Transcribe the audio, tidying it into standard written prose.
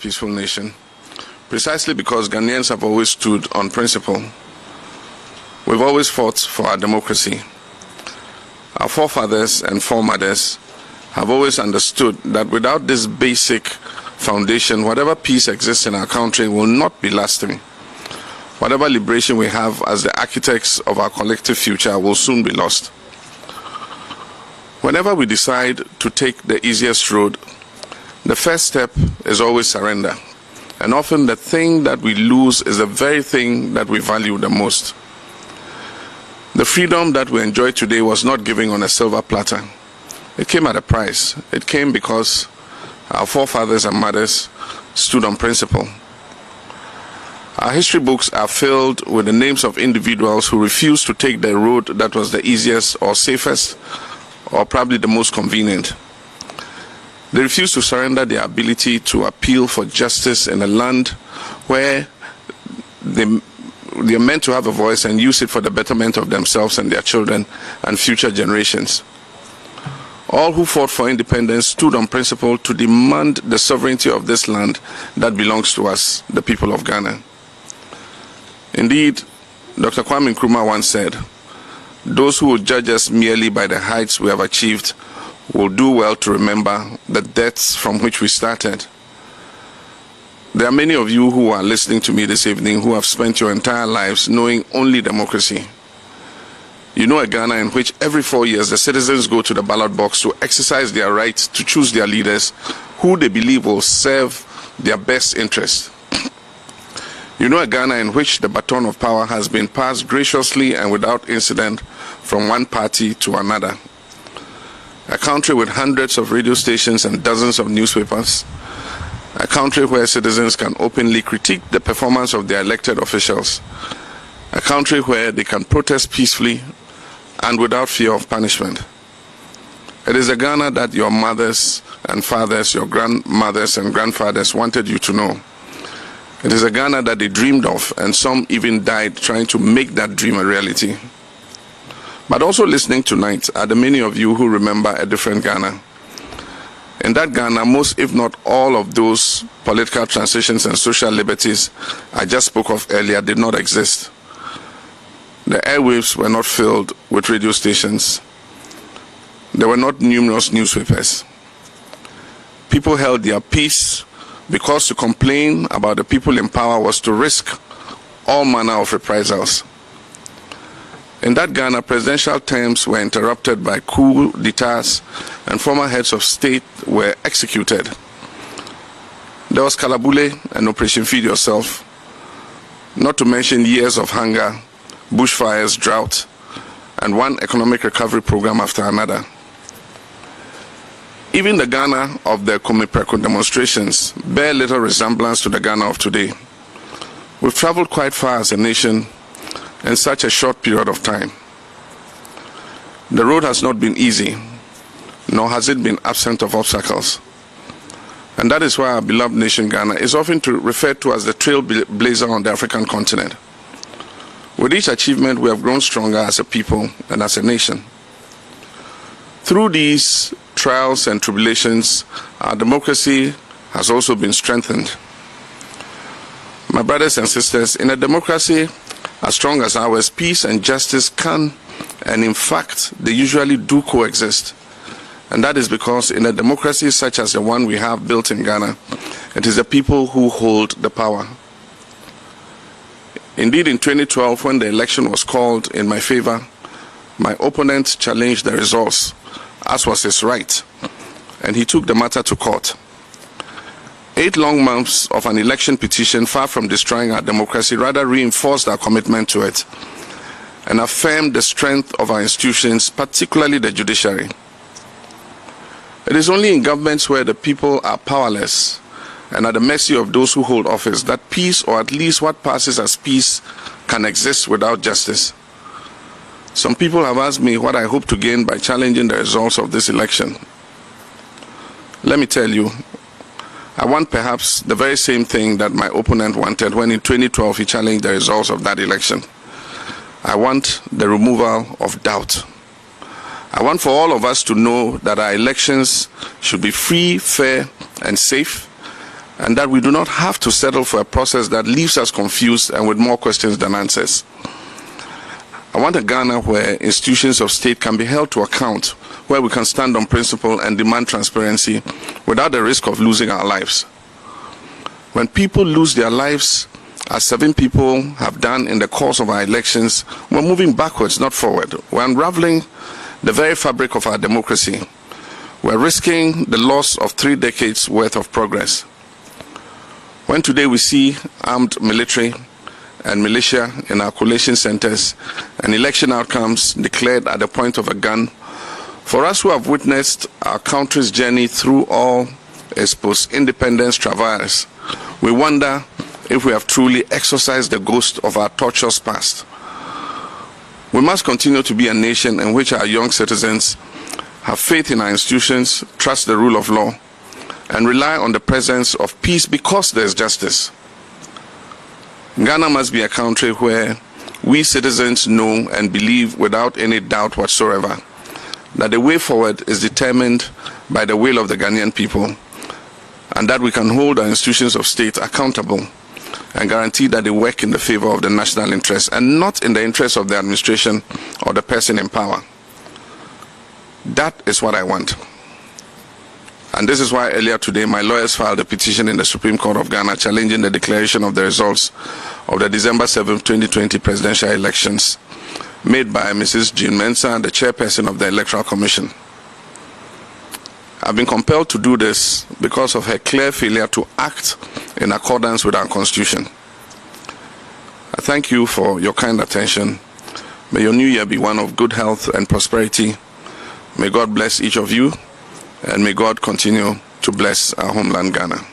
peaceful nation, precisely because Ghanaians have always stood on principle. We've always fought for our democracy. Our forefathers and foremothers have always understood that without this basic foundation, whatever peace exists in our country will not be lasting. Whatever liberation we have as the architects of our collective future will soon be lost. Whenever we decide to take the easiest road, the first step is always surrender. And often the thing that we lose is the very thing that we value the most. The freedom that we enjoy today was not given on a silver platter. It came at a price. It came because our forefathers and mothers stood on principle. Our history books are filled with the names of individuals who refused to take the road that was the easiest or safest or probably the most convenient. They refused to surrender their ability to appeal for justice in a land where they are meant to have a voice and use it for the betterment of themselves and their children and future generations. All who fought for independence stood on principle to demand the sovereignty of this land that belongs to us, the people of Ghana. Indeed, Dr. Kwame Nkrumah once said, "Those who will judge us merely by the heights we have achieved will do well to remember the depths from which we started." There are many of you who are listening to me this evening who have spent your entire lives knowing only democracy. You know a Ghana in which every 4 years the citizens go to the ballot box to exercise their right to choose their leaders who they believe will serve their best interest. You know a Ghana in which the baton of power has been passed graciously and without incident from one party to another. A country with hundreds of radio stations and dozens of newspapers. A country where citizens can openly critique the performance of their elected officials. A country where they can protest peacefully and without fear of punishment. It is a Ghana that your mothers and fathers, your grandmothers and grandfathers wanted you to know. It is a Ghana that they dreamed of, and some even died trying to make that dream a reality. But also listening tonight are the many of you who remember a different Ghana. In that Ghana, most if not all of those political transitions and social liberties I just spoke of earlier did not exist. The airwaves were not filled with radio stations. There were not numerous newspapers. People held their peace because to complain about the people in power was to risk all manner of reprisals. In that Ghana, presidential terms were interrupted by coup d'etats and former heads of state were executed. There was Kalabule and Operation Feed Yourself, not to mention years of hunger, bushfires, drought, and one economic recovery program after another. Even the Ghana of the Komipreko demonstrations bear little resemblance to the Ghana of today. We've traveled quite far as a nation in such a short period of time. The road has not been easy, nor has it been absent of obstacles. And that is why our beloved nation Ghana is often referred to as the trailblazer on the African continent. With each achievement, we have grown stronger as a people and as a nation. Through these trials and tribulations, our democracy has also been strengthened. My brothers and sisters, in a democracy as strong as ours, peace and justice can, and in fact, they usually do coexist. And that is because in a democracy such as the one we have built in Ghana, it is the people who hold the power. Indeed, in 2012, when the election was called in my favor, my opponent challenged the results, as was his right, and he took the matter to court. 8 long months of an election petition, far from destroying our democracy, rather reinforced our commitment to it and affirmed the strength of our institutions, particularly the judiciary. It is only in governments where the people are powerless and at the mercy of those who hold office that peace, or at least what passes as peace, can exist without justice. Some people have asked me what I hope to gain by challenging the results of this election. Let me tell you, I want perhaps the very same thing that my opponent wanted when in 2012 he challenged the results of that election. I want the removal of doubt. I want for all of us to know that our elections should be free, fair, and safe, and that we do not have to settle for a process that leaves us confused and with more questions than answers. I want a Ghana where institutions of state can be held to account, where we can stand on principle and demand transparency without the risk of losing our lives. When people lose their lives, as 7 people have done in the course of our elections, we're moving backwards, not forward. We're unraveling the very fabric of our democracy. We're risking the loss of 3 decades worth of progress. When today we see armed military and militia in our collation centers and election outcomes declared at the point of a gun, for us who have witnessed our country's journey through all its post-independence travails, we wonder if we have truly exorcised the ghost of our tortuous past. We must continue to be a nation in which our young citizens have faith in our institutions, trust the rule of law, and rely on the presence of peace because there is justice. Ghana must be a country where we citizens know and believe without any doubt whatsoever that the way forward is determined by the will of the Ghanaian people, and that we can hold our institutions of state accountable and guarantee that they work in the favor of the national interest and not in the interest of the administration or the person in power. That is what I want. And this is why earlier today my lawyers filed a petition in the Supreme Court of Ghana challenging the declaration of the results of the December 7, 2020 presidential elections made by Mrs. Jean Mensah, the chairperson of the Electoral Commission. I've been compelled to do this because of her clear failure to act in accordance with our Constitution. I thank you for your kind attention. May your new year be one of good health and prosperity. May God bless each of you, and may God continue to bless our homeland, Ghana.